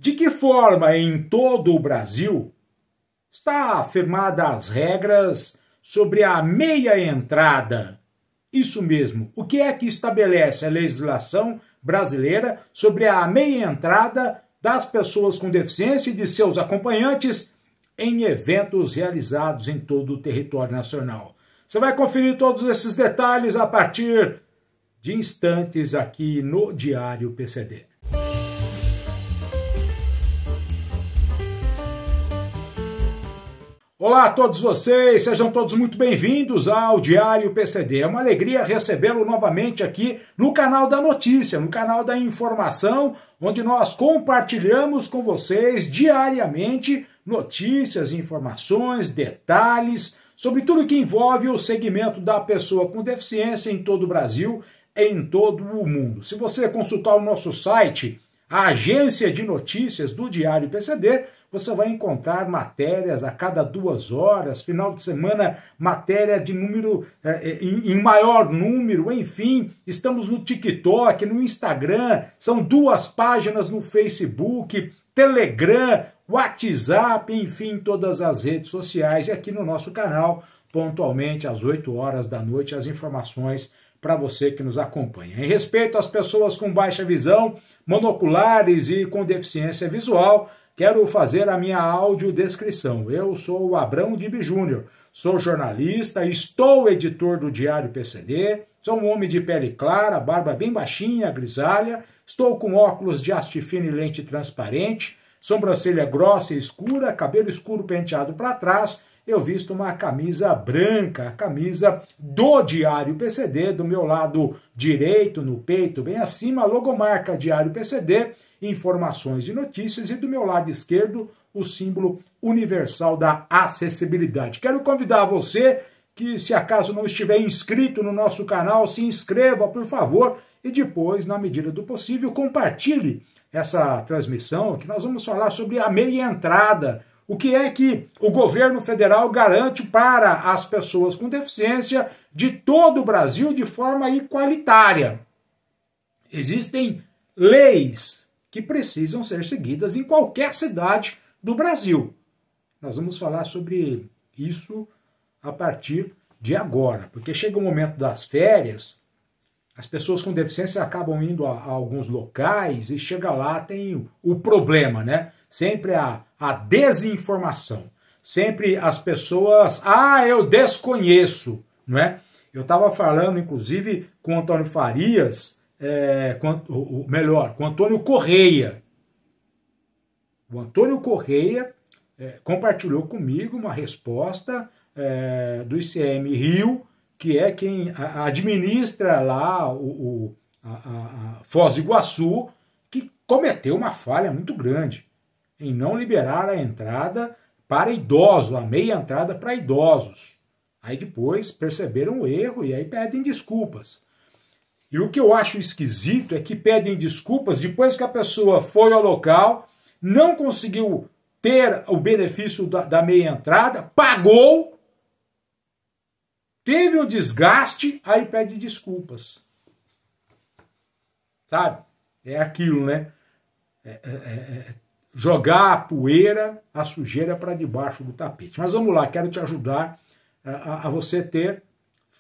De que forma em todo o Brasil está afirmada as regras sobre a meia entrada? Isso mesmo, o que é que estabelece a legislação brasileira sobre a meia entrada das pessoas com deficiência e de seus acompanhantes em eventos realizados em todo o território nacional? Você vai conferir todos esses detalhes a partir de instantes aqui no Diário PCD. Olá a todos vocês, sejam todos muito bem-vindos ao Diário PCD. É uma alegria recebê-lo novamente aqui no canal da notícia, no canal da informação, onde nós compartilhamos com vocês diariamente notícias, informações, detalhes sobre tudo que envolve o segmento da pessoa com deficiência em todo o Brasil, em todo o mundo. Se você consultar o nosso site, a agência de notícias do Diário PCD, você vai encontrar matérias a cada 2 horas, final de semana, matéria de número em maior número, enfim, estamos no TikTok, no Instagram, são 2 páginas no Facebook, Telegram, WhatsApp, enfim, todas as redes sociais e aqui no nosso canal, pontualmente às 8 horas da noite, as informações para você que nos acompanha. Em respeito às pessoas com baixa visão, monoculares e com deficiência visual, quero fazer a minha audiodescrição. Eu sou o Abrão Dib Júnior, sou jornalista, estou editor do Diário PCD, sou um homem de pele clara, barba bem baixinha, grisalha, estou com óculos de haste fina e lente transparente, sobrancelha grossa e escura, cabelo escuro penteado para trás, eu visto uma camisa branca, a camisa do Diário PCD, do meu lado direito, no peito, bem acima, a logomarca Diário PCD, informações e notícias, e do meu lado esquerdo, o símbolo universal da acessibilidade. Quero convidar você que, se acaso não estiver inscrito no nosso canal, se inscreva, por favor, e depois, na medida do possível, compartilhe essa transmissão, que nós vamos falar sobre a meia entrada. O que é que o governo federal garante para as pessoas com deficiência de todo o Brasil de forma igualitária? Existem leis que precisam ser seguidas em qualquer cidade do Brasil. Nós vamos falar sobre isso a partir de agora, porque chega o momento das férias, as pessoas com deficiência acabam indo a alguns locais e chega lá, tem o problema, né? Sempre a desinformação, sempre as pessoas, eu desconheço, não é? Eu estava falando, inclusive, com o Antônio Farias, com o Antônio Correia. O Antônio Correia compartilhou comigo uma resposta do ICM Rio, que é quem administra lá a Foz do Iguaçu, que cometeu uma falha muito grande em não liberar a entrada para idosos, a meia entrada para idosos. Aí depois perceberam o erro e aí pedem desculpas. E o que eu acho esquisito é que pedem desculpas depois que a pessoa foi ao local, não conseguiu ter o benefício da meia entrada, pagou, teve um desgaste, aí pede desculpas. Sabe? É aquilo, né? Jogar a poeira, a sujeira para debaixo do tapete. Mas vamos lá, quero te ajudar a você ter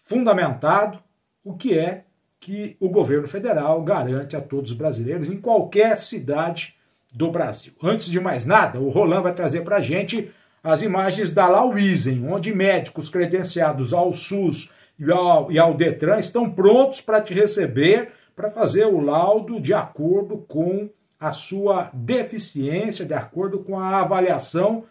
fundamentado o que é que o governo federal garante a todos os brasileiros em qualquer cidade do Brasil. Antes de mais nada, o Roland vai trazer para a gente as imagens da Lauisen, onde médicos credenciados ao SUS e ao Detran estão prontos para te receber, para fazer o laudo de acordo com a sua deficiência, de acordo com a avaliação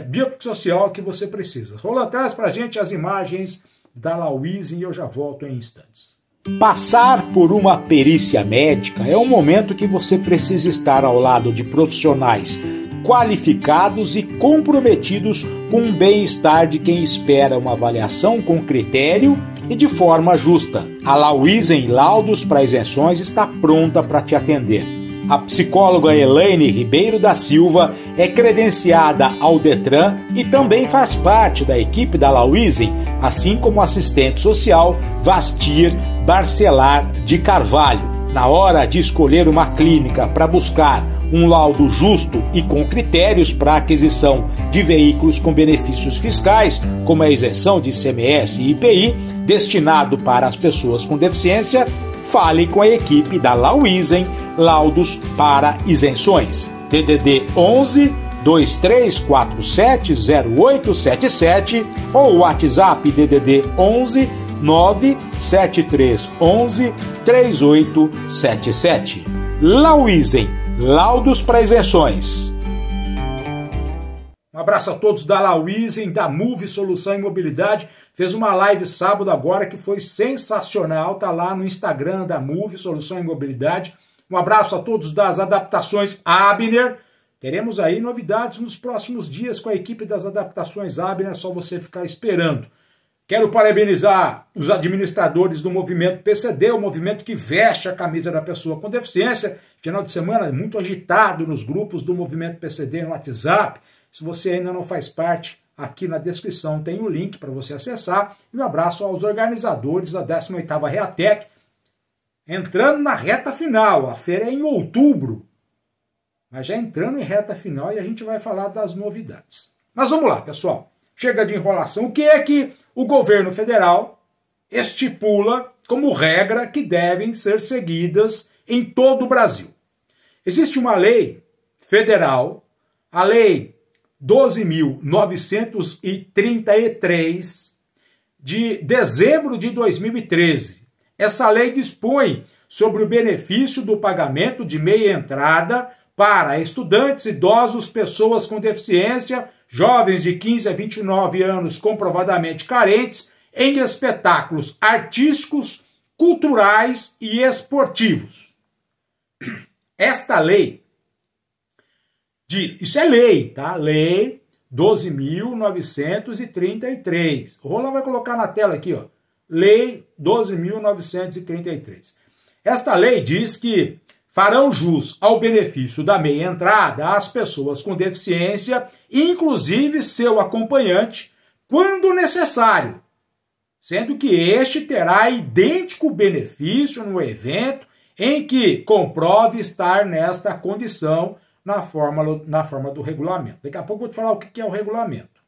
biopsicossocial que você precisa. Roland, traz para a gente as imagens da Lauisen e eu já volto em instantes. Passar por uma perícia médica é um momento que você precisa estar ao lado de profissionais qualificados e comprometidos com o bem-estar de quem espera uma avaliação com critério e de forma justa. A Lauisen Laudos para Isenções está pronta para te atender. A psicóloga Elaine Ribeiro da Silva é credenciada ao Detran e também faz parte da equipe da Lauisen, assim como o assistente social Vastir Barcelar de Carvalho. Na hora de escolher uma clínica para buscar um laudo justo e com critérios para a aquisição de veículos com benefícios fiscais, como a isenção de ICMS e IPI, destinado para as pessoas com deficiência, fale com a equipe da Lauisen, laudos para isenções. DDD 11 23470877 ou WhatsApp DDD 11 97311 3877. Lauisen, laudos para isenções. Um abraço a todos da Lauisen, da Move Solução em Mobilidade. Fez uma live sábado agora que foi sensacional, tá lá no Instagram da Move Solução em Mobilidade. Um abraço a todos das adaptações Abner. Teremos aí novidades nos próximos dias com a equipe das adaptações Abner, é só você ficar esperando. Quero parabenizar os administradores do movimento PCD, o movimento que veste a camisa da pessoa com deficiência. Final de semana muito agitado nos grupos do movimento PCD no WhatsApp. Se você ainda não faz parte, aqui na descrição tem o link para você acessar. E um abraço aos organizadores da 18ª Reatec, entrando na reta final. A feira é em outubro, mas já entrando em reta final e a gente vai falar das novidades. Mas vamos lá, pessoal. Chega de enrolação. O que é que o governo federal estipula como regra que devem ser seguidas em todo o Brasil? Existe uma lei federal, a Lei 12.933, de dezembro de 2013. Essa lei dispõe sobre o benefício do pagamento de meia entrada para estudantes, idosos, pessoas com deficiência, jovens de 15 a 29 anos comprovadamente carentes, em espetáculos artísticos, culturais e esportivos. Esta lei, isso é lei, tá? Lei 12.933. O Roland vai colocar na tela aqui, ó. Lei 12.933. Esta lei diz que farão jus ao benefício da meia entrada às pessoas com deficiência, inclusive seu acompanhante, quando necessário, sendo que este terá idêntico benefício no evento em que comprove estar nesta condição na forma do regulamento. Daqui a pouco eu vou te falar o que é o regulamento.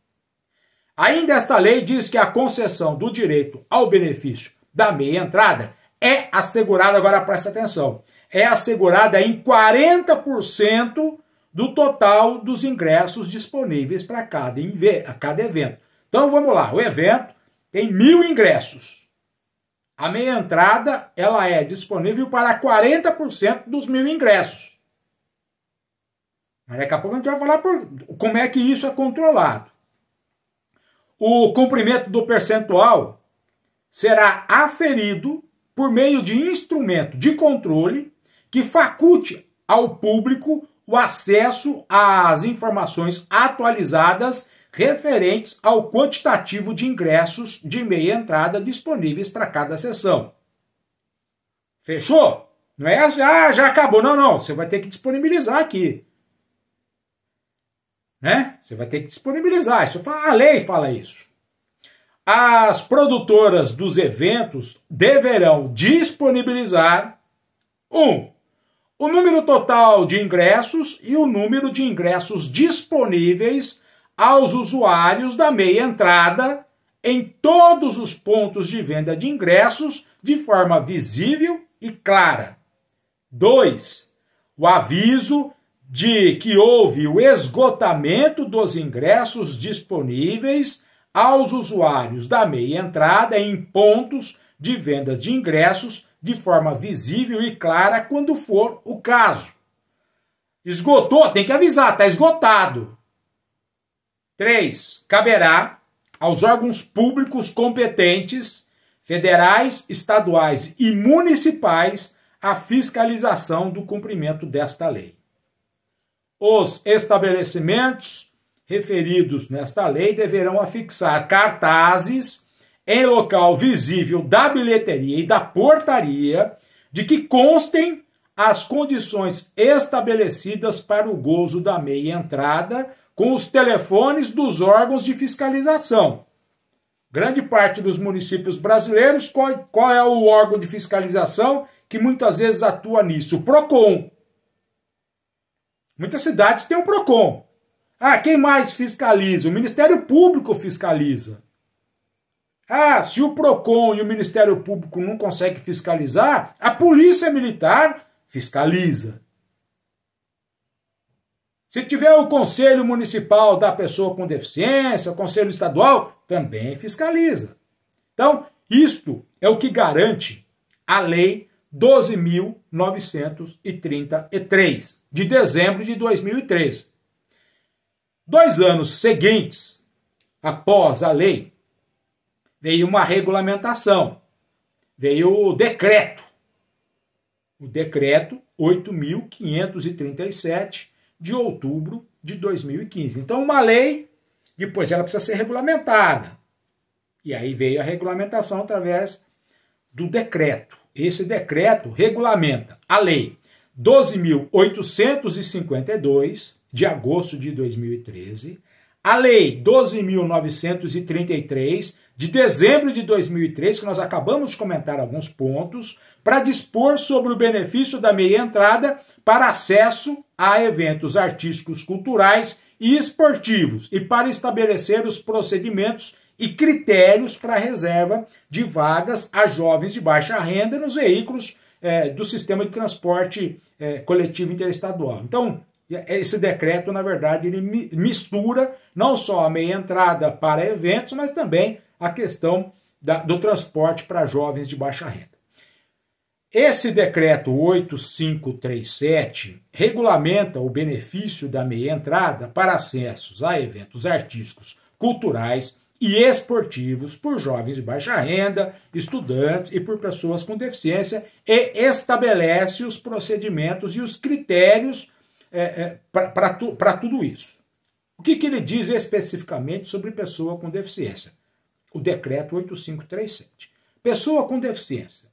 Ainda esta lei diz que a concessão do direito ao benefício da meia entrada é assegurada, agora presta atenção, é assegurada em 40% do total dos ingressos disponíveis para cada evento. Então vamos lá, o evento tem 1.000 ingressos. A meia entrada ela é disponível para 40% dos 1.000 ingressos. Mas daqui a pouco a gente vai falar como é que isso é controlado. O cumprimento do percentual será aferido por meio de instrumento de controle que faculte ao público o acesso às informações atualizadas referentes ao quantitativo de ingressos de meia entrada disponíveis para cada sessão. Fechou? Não é assim, já acabou. Não, você vai ter que disponibilizar aqui. Né? Você vai ter que disponibilizar. A lei fala isso. As produtoras dos eventos deverão disponibilizar o número total de ingressos e o número de ingressos disponíveis aos usuários da meia entrada em todos os pontos de venda de ingressos de forma visível e clara. 2. O aviso de que houve o esgotamento dos ingressos disponíveis aos usuários da meia entrada em pontos de venda de ingressos de forma visível e clara quando for o caso. Esgotou, tem que avisar, está esgotado. 3. Caberá aos órgãos públicos competentes, federais, estaduais e municipais, a fiscalização do cumprimento desta lei. Os estabelecimentos referidos nesta lei deverão afixar cartazes em local visível da bilheteria e da portaria de que constem as condições estabelecidas para o gozo da meia entrada com os telefones dos órgãos de fiscalização. Grande parte dos municípios brasileiros, qual é o órgão de fiscalização que muitas vezes atua nisso? O PROCON. Muitas cidades têm um PROCON. Ah, quem mais fiscaliza? O Ministério Público fiscaliza. Ah, se o PROCON e o Ministério Público não conseguem fiscalizar, a Polícia Militar fiscaliza. Se tiver o Conselho Municipal da Pessoa com Deficiência, o Conselho Estadual, também fiscaliza. Então, isto é o que garante a Lei 12.933, de dezembro de 2013. 2 anos seguintes, após a lei, veio uma regulamentação, veio o decreto 8.537, de outubro de 2015. Então, uma lei, depois ela precisa ser regulamentada. E aí veio a regulamentação através do decreto. Esse decreto regulamenta a lei 12.852, de agosto de 2013, a lei 12.933, de dezembro de 2003, que nós acabamos de comentar alguns pontos, para dispor sobre o benefício da meia entrada para acesso a eventos artísticos, culturais e esportivos e para estabelecer os procedimentos e critérios para a reserva de vagas a jovens de baixa renda nos veículos do sistema de transporte coletivo interestadual. Então, esse decreto, na verdade, ele mistura não só a meia entrada para eventos, mas também a questão do transporte para jovens de baixa renda. Esse decreto 8537 regulamenta o benefício da meia entrada para acessos a eventos artísticos, culturais e esportivos por jovens de baixa renda, estudantes e por pessoas com deficiência e estabelece os procedimentos e os critérios para tudo isso. O que ele diz especificamente sobre pessoa com deficiência? O decreto 8537. Pessoa com deficiência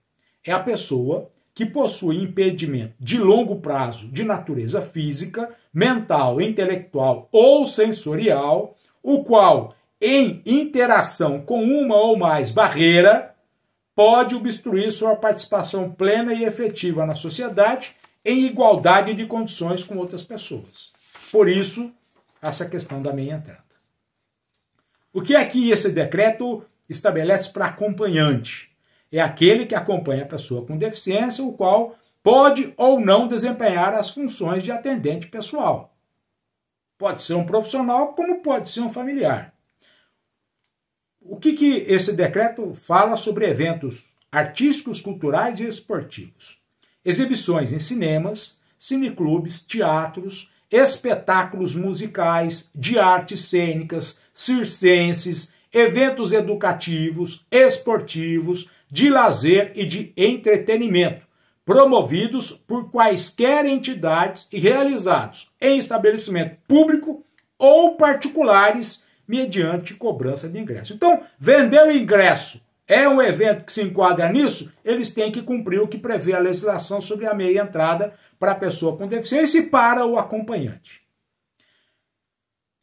é a pessoa que possui impedimento de longo prazo de natureza física, mental, intelectual ou sensorial, o qual, em interação com uma ou mais barreiras, pode obstruir sua participação plena e efetiva na sociedade em igualdade de condições com outras pessoas. Por isso, essa questão da meia entrada. O que é que esse decreto estabelece para acompanhante? É aquele que acompanha a pessoa com deficiência, o qual pode ou não desempenhar as funções de atendente pessoal. Pode ser um profissional, como pode ser um familiar. O que esse decreto fala sobre eventos artísticos, culturais e esportivos? Exibições em cinemas, cineclubes, teatros, espetáculos musicais, de artes cênicas, circenses, eventos educativos, esportivos, de lazer e de entretenimento, promovidos por quaisquer entidades e realizados em estabelecimento público ou particulares mediante cobrança de ingresso. Então, vender o ingresso é um evento que se enquadra nisso, eles têm que cumprir o que prevê a legislação sobre a meia entrada para a pessoa com deficiência e para o acompanhante.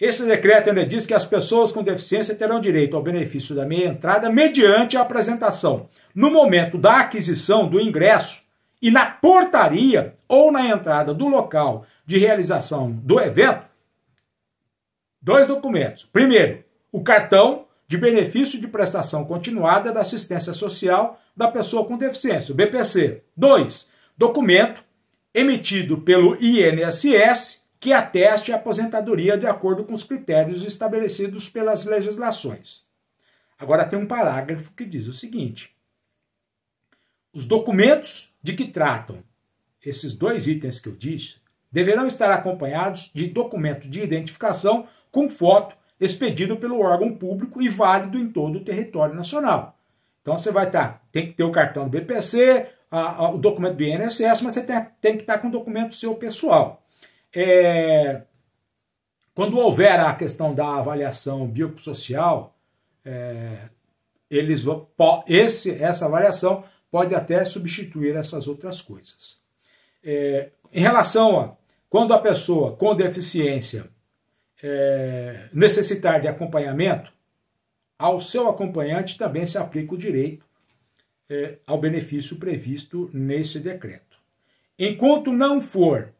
Esse decreto ainda diz que as pessoas com deficiência terão direito ao benefício da meia entrada mediante a apresentação, no momento da aquisição do ingresso e na portaria ou na entrada do local de realização do evento, 2 documentos. Primeiro, o cartão de benefício de prestação continuada da assistência social da pessoa com deficiência, o BPC. 2, documento emitido pelo INSS que ateste a aposentadoria de acordo com os critérios estabelecidos pelas legislações. Agora tem um parágrafo que diz o seguinte: os documentos de que tratam esses 2 itens que eu disse deverão estar acompanhados de documento de identificação com foto expedido pelo órgão público e válido em todo o território nacional. Então você tem que ter o cartão do BPC, o documento do INSS, mas você tem que estar com o documento seu pessoal. Quando houver a questão da avaliação biopsicossocial, essa avaliação pode até substituir essas outras coisas. Em relação a quando a pessoa com deficiência necessitar de acompanhamento, ao seu acompanhante também se aplica o direito ao benefício previsto nesse decreto. Enquanto não for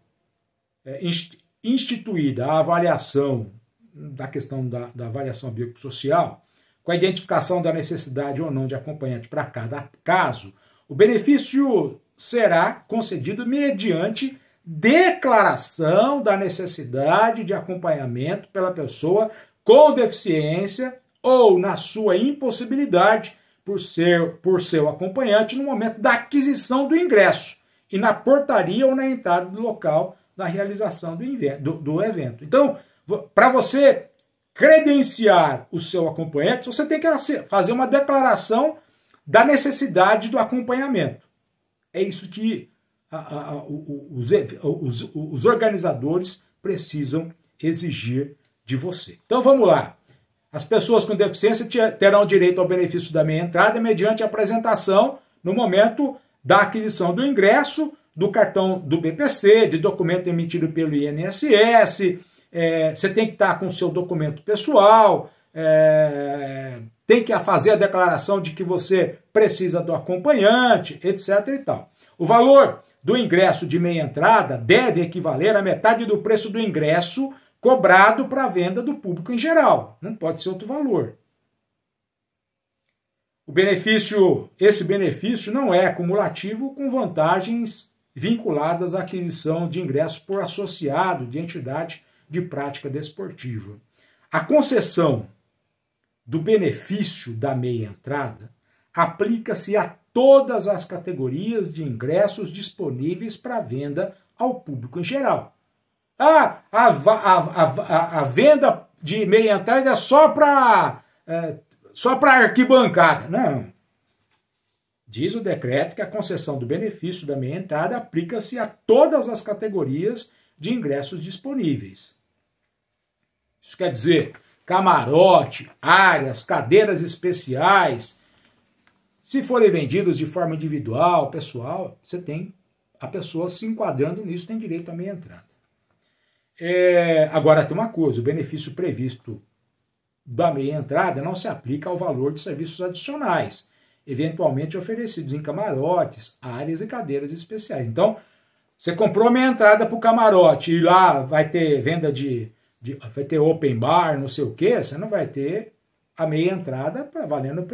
instituída a avaliação da questão da avaliação biopsicossocial, com a identificação da necessidade ou não de acompanhante para cada caso, o benefício será concedido mediante declaração da necessidade de acompanhamento pela pessoa com deficiência ou na sua impossibilidade por seu acompanhante no momento da aquisição do ingresso e na portaria ou na entrada do local da realização do evento. Então, para você credenciar o seu acompanhante, você tem que fazer uma declaração da necessidade do acompanhamento. É isso que os organizadores precisam exigir de você. Então vamos lá. As pessoas com deficiência terão direito ao benefício da meia entrada mediante a apresentação no momento da aquisição do ingresso, do cartão do BPC, de documento emitido pelo INSS, você tem que estar com o seu documento pessoal, tem que fazer a declaração de que você precisa do acompanhante, etc. e tal. O valor do ingresso de meia entrada deve equivaler à metade do preço do ingresso cobrado para a venda do público em geral. Não pode ser outro valor. Esse benefício não é cumulativo com vantagens vinculadas à aquisição de ingresso por associado de entidade de prática desportiva. A concessão do benefício da meia entrada aplica-se a todas as categorias de ingressos disponíveis para venda ao público em geral. A venda de meia entrada é só para arquibancada. Não. Diz o decreto que a concessão do benefício da meia entrada aplica-se a todas as categorias de ingressos disponíveis. Isso quer dizer camarote, áreas, cadeiras especiais. Se forem vendidos de forma individual, pessoal, a pessoa se enquadrando nisso tem direito à meia entrada. Agora tem uma coisa, o benefício previsto da meia entrada não se aplica ao valor de serviços adicionais, eventualmente oferecidos em camarotes, áreas e cadeiras especiais. Então, você comprou a meia entrada para o camarote e lá vai ter venda vai ter open bar, não sei o quê, você não vai ter a meia entrada valendo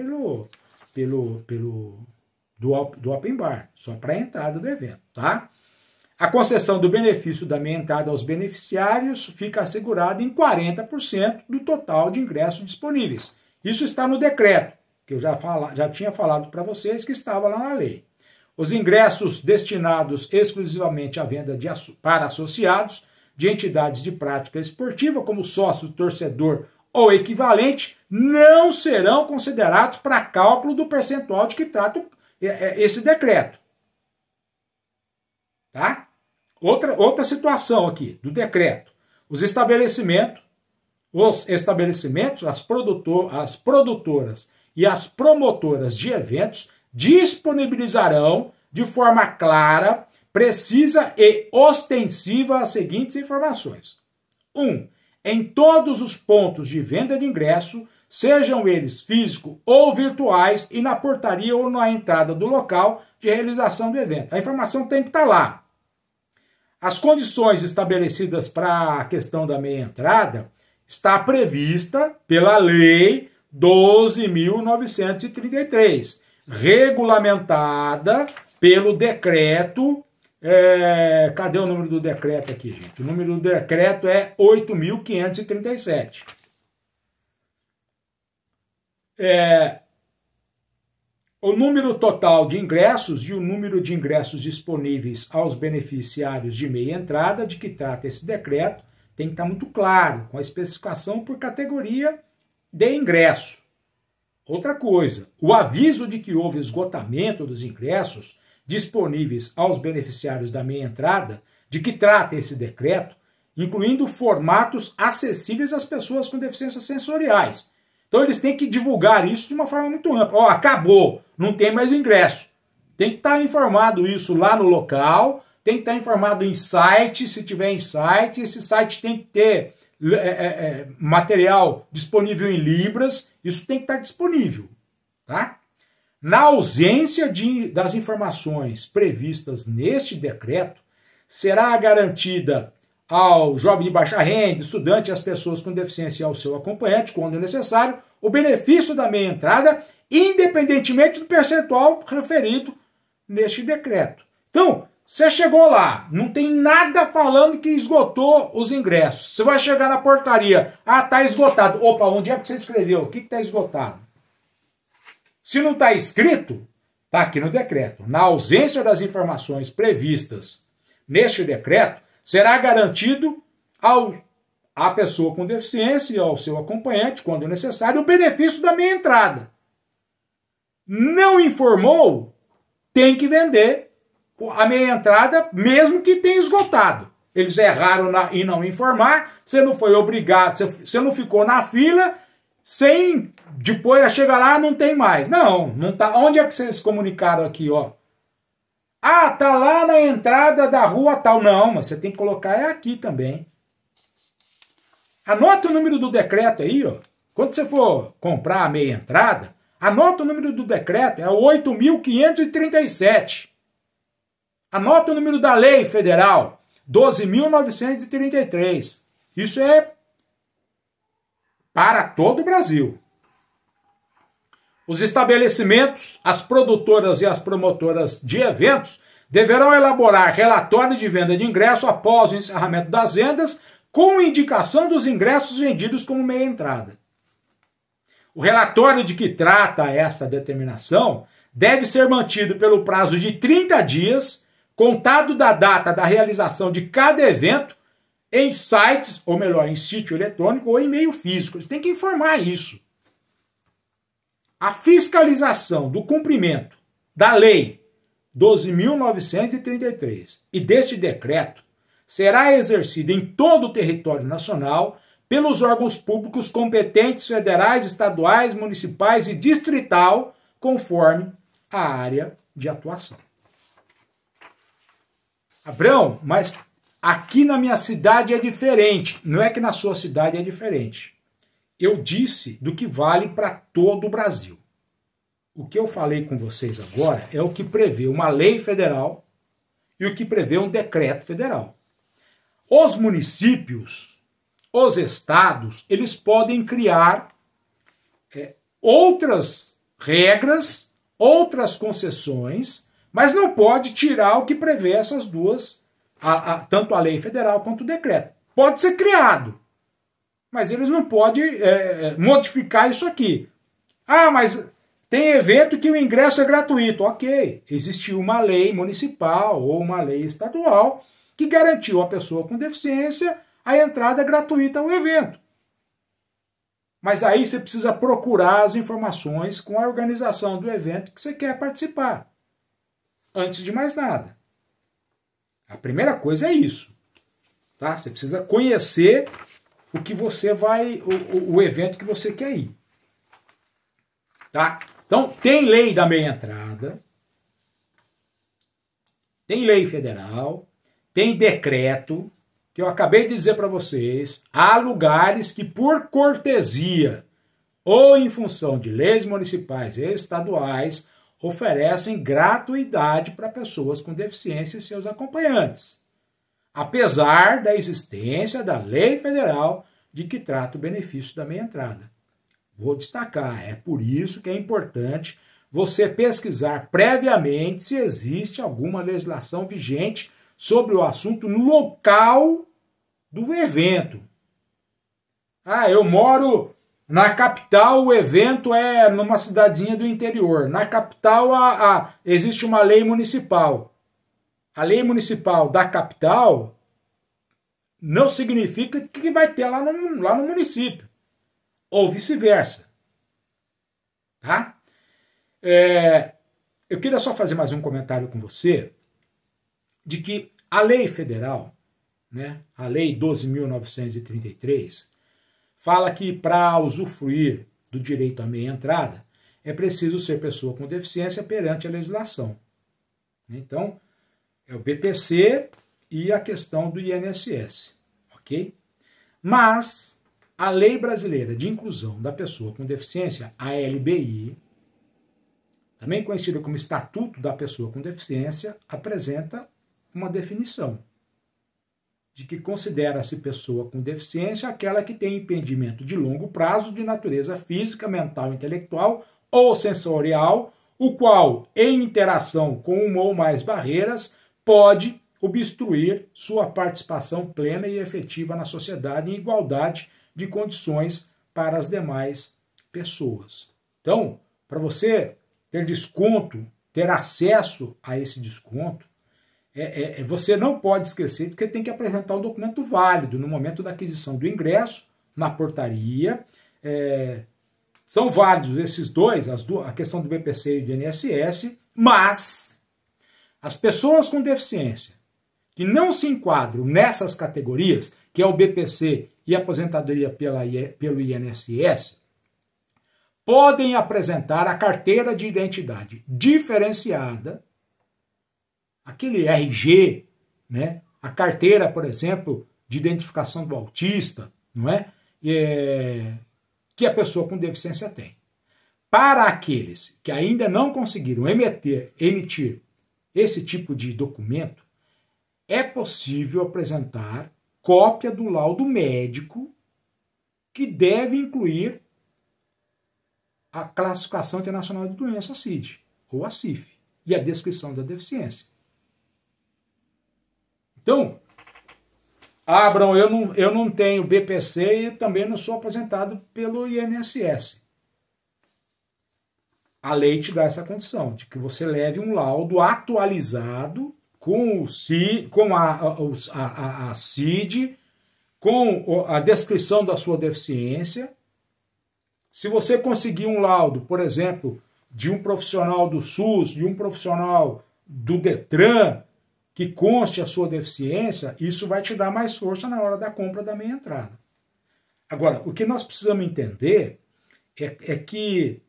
do open bar, só para a entrada do evento, tá? A concessão do benefício da meia entrada aos beneficiários fica assegurada em 40% do total de ingressos disponíveis. Isso está no decreto, que eu já tinha falado para vocês que estava lá na lei. Os ingressos destinados exclusivamente à venda para associados de entidades de prática esportiva, como sócio, torcedor ou equivalente, não serão considerados para cálculo do percentual de que trata esse decreto. Tá? Outra situação aqui do decreto. Os estabelecimentos, as produtoras e as promotoras de eventos disponibilizarão de forma clara, precisa e ostensiva as seguintes informações. 1. Em todos os pontos de venda de ingresso, sejam eles físicos ou virtuais, e na portaria ou na entrada do local de realização do evento. A informação tem que estar lá. As condições estabelecidas para a questão da meia entrada está prevista pela Lei 12.933, regulamentada pelo decreto. Cadê o número do decreto aqui, gente? O número do decreto é 8.537. O número total de ingressos e o número de ingressos disponíveis aos beneficiários de meia entrada, de que trata esse decreto, tem que estar muito claro, com a especificação por categoria de ingresso. Outra coisa, o aviso de que houve esgotamento dos ingressos disponíveis aos beneficiários da meia entrada, de que trata esse decreto, incluindo formatos acessíveis às pessoas com deficiências sensoriais. Então eles têm que divulgar isso de uma forma muito ampla. Acabou, não tem mais ingresso. Tem que estar informado isso lá no local, tem que estar informado em site, se tiver em site, esse site tem que ter material disponível em libras, isso tem que estar disponível, tá? Na ausência das informações previstas neste decreto, será garantida ao jovem de baixa renda, estudante e às pessoas com deficiência e ao seu acompanhante, quando necessário, o benefício da meia entrada, independentemente do percentual referido neste decreto. Então, você chegou lá, não tem nada falando que esgotou os ingressos. Você vai chegar na portaria, tá esgotado. Opa, onde é que você escreveu? O que está esgotado? Se não está escrito, está aqui no decreto. Na ausência das informações previstas neste decreto, será garantido à pessoa com deficiência e ao seu acompanhante, quando necessário, o benefício da meia entrada. Não informou, tem que vender a meia entrada, mesmo que tenha esgotado. Eles erraram em não informar, você não foi obrigado, você não ficou na fila, sem depois chegar lá, não tem mais. Não tá. Onde é que vocês comunicaram aqui, ó? Tá lá na entrada da rua tal. Não, mas você tem que colocar aqui também. Anota o número do decreto aí, ó. Quando você for comprar a meia entrada, anota o número do decreto, é o 8.537. Anota o número da lei federal, 12.933. Isso é para todo o Brasil. Os estabelecimentos, as produtoras e as promotoras de eventos deverão elaborar relatório de venda de ingresso após o encerramento das vendas, com indicação dos ingressos vendidos como meia entrada. O relatório de que trata essa determinação deve ser mantido pelo prazo de 30 dias, contado da data da realização de cada evento, em sites, ou melhor, em sítio eletrônico ou em meio físico. Eles têm que informar isso. A fiscalização do cumprimento da Lei 12.933 e deste decreto será exercida em todo o território nacional pelos órgãos públicos competentes federais, estaduais, municipais e distrital, conforme a área de atuação. Abrão, mas aqui na minha cidade é diferente. Não é que na sua cidade é diferente. Eu disse do que vale para todo o Brasil. O que eu falei com vocês agora é o que prevê uma lei federal e o que prevê um decreto federal. Os municípios, os estados, eles podem criar outras regras, outras concessões, mas não pode tirar o que prevê essas duas, tanto a lei federal quanto o decreto. Pode ser criado, mas eles não podem modificar isso aqui. Mas tem evento que o ingresso é gratuito. Ok, existiu uma lei municipal ou uma lei estadual que garantiu à pessoa com deficiência a entrada gratuita ao evento. Mas aí você precisa procurar as informações com a organização do evento que você quer participar. Antes de mais nada. A primeira coisa é isso. Tá? Você precisa conhecer o que você vai, o evento que você quer ir. Tá? Então, tem lei da meia entrada, tem lei federal, tem decreto, que eu acabei de dizer para vocês, há lugares que por cortesia ou em função de leis municipais e estaduais oferecem gratuidade para pessoas com deficiência e seus acompanhantes, apesar da existência da lei federal de que trata o benefício da meia entrada. Vou destacar, é por isso que é importante você pesquisar previamente se existe alguma legislação vigente sobre o assunto no local do evento. Eu moro na capital, o evento é numa cidadezinha do interior. Na capital existe uma lei municipal. A lei municipal da capital não significa que vai ter lá no município. Ou vice-versa. Tá? Eu queria só fazer mais um comentário com você de que a lei federal, né, a lei 12.933, fala que para usufruir do direito à meia entrada é preciso ser pessoa com deficiência perante a legislação. Então, é o BPC e a questão do INSS. Ok? Mas a Lei Brasileira de Inclusão da Pessoa com Deficiência, a LBI, também conhecida como Estatuto da Pessoa com Deficiência, apresenta uma definição de que considera-se pessoa com deficiência aquela que tem impedimento de longo prazo de natureza física, mental, intelectual ou sensorial, o qual, em interação com uma ou mais barreiras, pode obstruir sua participação plena e efetiva na sociedade em igualdade de condições para as demais pessoas. Então, para você ter desconto, ter acesso a esse desconto, você não pode esquecer de que tem que apresentar um documento válido no momento da aquisição do ingresso, na portaria. São válidos esses dois, a questão do BPC e do INSS, mas as pessoas com deficiência que não se enquadram nessas categorias, que é o BPC e a aposentadoria pelo INSS, podem apresentar a carteira de identidade diferenciada, aquele RG, né? A carteira, por exemplo, de identificação do autista, não é? Que a pessoa com deficiência tem. Para aqueles que ainda não conseguiram emitir esse tipo de documento, é possível apresentar cópia do laudo médico que deve incluir a classificação internacional de doença CID, ou a CIF, e a descrição da deficiência. Então, Abrão, eu não tenho BPC e também não sou aposentado pelo INSS. A lei te dá essa condição, de que você leve um laudo atualizado com a CID, com a descrição da sua deficiência. Se você conseguir um laudo, por exemplo, de um profissional do SUS, de um profissional do DETRAN, que conste a sua deficiência, isso vai te dar mais força na hora da compra da meia entrada. Agora, o que nós precisamos entender é que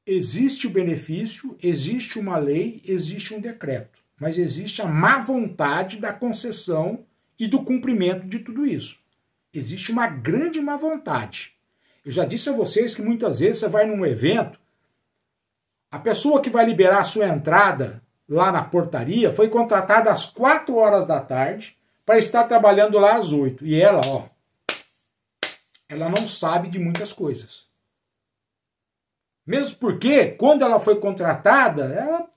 existe o benefício, existe uma lei, existe um decreto, mas existe a má vontade da concessão e do cumprimento de tudo isso. Existe uma grande má vontade. Eu já disse a vocês que muitas vezes você vai num evento, a pessoa que vai liberar a sua entrada lá na portaria foi contratada às 4 horas da tarde para estar trabalhando lá às 8. E ela, ela não sabe de muitas coisas. Mesmo porque, quando ela foi contratada,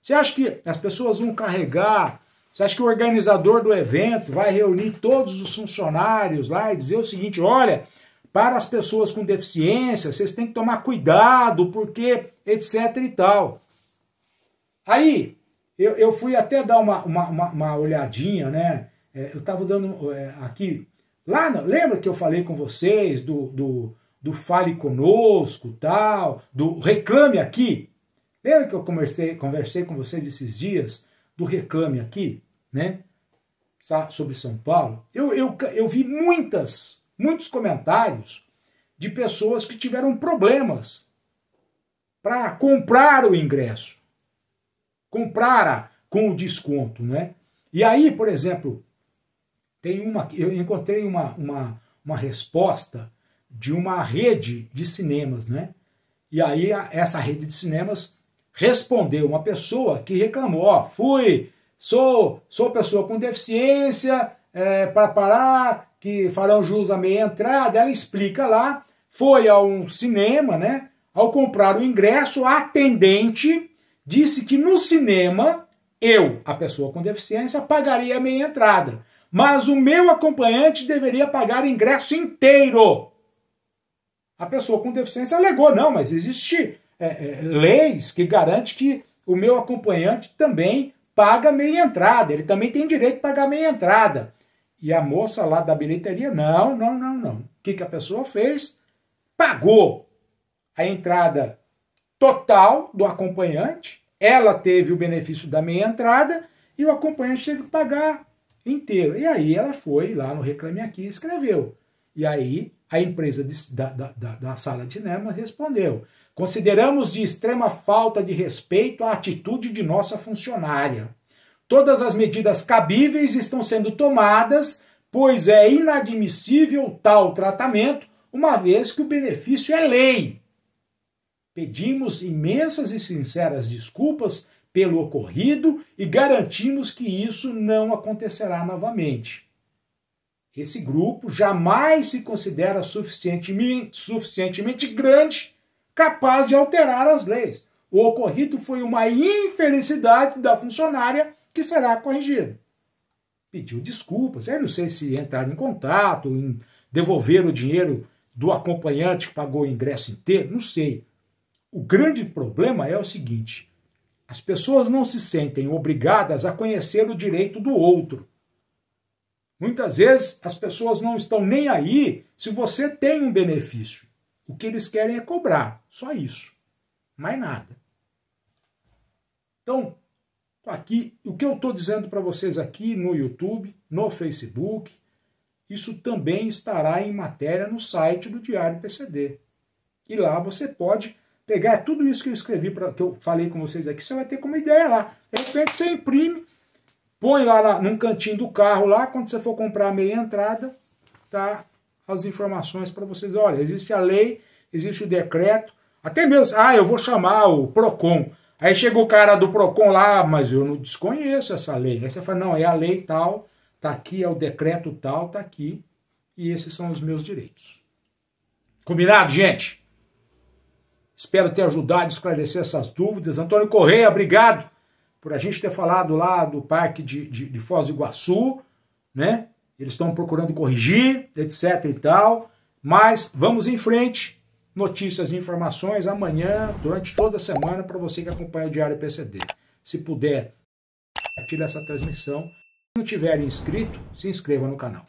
você acha que as pessoas vão carregar, você acha que o organizador do evento vai reunir todos os funcionários lá e dizer o seguinte, olha, para as pessoas com deficiência, vocês têm que tomar cuidado, porque etc e tal. Aí, eu fui até dar uma olhadinha, né? Eu estava dando aqui, lembra que eu falei com vocês do Fale Conosco, tal, do Reclame Aqui? Lembra que eu conversei com vocês esses dias do Reclame Aqui, né? Sobre São Paulo? Eu vi muitos comentários de pessoas que tiveram problemas para comprar o ingresso, comprar com o desconto, né? E aí, por exemplo, eu encontrei uma resposta de uma rede de cinemas, né? E aí essa rede de cinemas respondeu uma pessoa que reclamou, sou pessoa com deficiência, para parar, que farão jus à meia entrada. Ela explica lá, foi a um cinema, né? Ao comprar o ingresso, a atendente disse que no cinema, a pessoa com deficiência, pagaria a meia entrada, mas o meu acompanhante deveria pagar o ingresso inteiro. A pessoa com deficiência alegou, não, mas existe leis que garantem que o meu acompanhante também paga meia entrada, ele também tem direito de pagar meia entrada. E a moça lá da bilheteria, não. O que a pessoa fez? Pagou a entrada total do acompanhante, ela teve o benefício da meia entrada e o acompanhante teve que pagar inteiro. E aí ela foi lá no Reclame Aqui e escreveu. E aí a empresa da sala de cinema respondeu: consideramos de extrema falta de respeito a atitude de nossa funcionária. Todas as medidas cabíveis estão sendo tomadas, pois é inadmissível tal tratamento, uma vez que o benefício é lei. Pedimos imensas e sinceras desculpas pelo ocorrido e garantimos que isso não acontecerá novamente. Esse grupo jamais se considera suficientemente grande, capaz de alterar as leis. O ocorrido foi uma infelicidade da funcionária que será corrigida. Pediu desculpas, eu não sei se entrar em contato, em devolver o dinheiro do acompanhante que pagou o ingresso inteiro, não sei. O grande problema é o seguinte: as pessoas não se sentem obrigadas a conhecer o direito do outro. Muitas vezes as pessoas não estão nem aí se você tem um benefício. O que eles querem é cobrar, só isso, mais nada. Então, aqui, o que eu estou dizendo para vocês aqui no YouTube, no Facebook, isso também estará em matéria no site do Diário PCD. E lá você pode pegar tudo isso que eu escrevi, que eu falei com vocês aqui, você vai ter como ideia lá. De repente você imprime, põe lá num cantinho do carro, lá, quando você for comprar a meia entrada, tá as informações para vocês. Olha, existe a lei, existe o decreto, até mesmo, eu vou chamar o PROCON. Aí chega o cara do PROCON lá, mas eu não desconheço essa lei. Aí você fala, não, é a lei tal, tá aqui, é o decreto tal, tá aqui, e esses são os meus direitos. Combinado, gente? Espero ter ajudado a esclarecer essas dúvidas. Antônio Correia, obrigado por a gente ter falado lá do Parque de Foz do Iguaçu, né? Eles estão procurando corrigir, etc e tal, mas vamos em frente. Notícias e informações amanhã, durante toda a semana, para você que acompanha o Diário PCD. Se puder, compartilhe essa transmissão. Se não tiver inscrito, se inscreva no canal.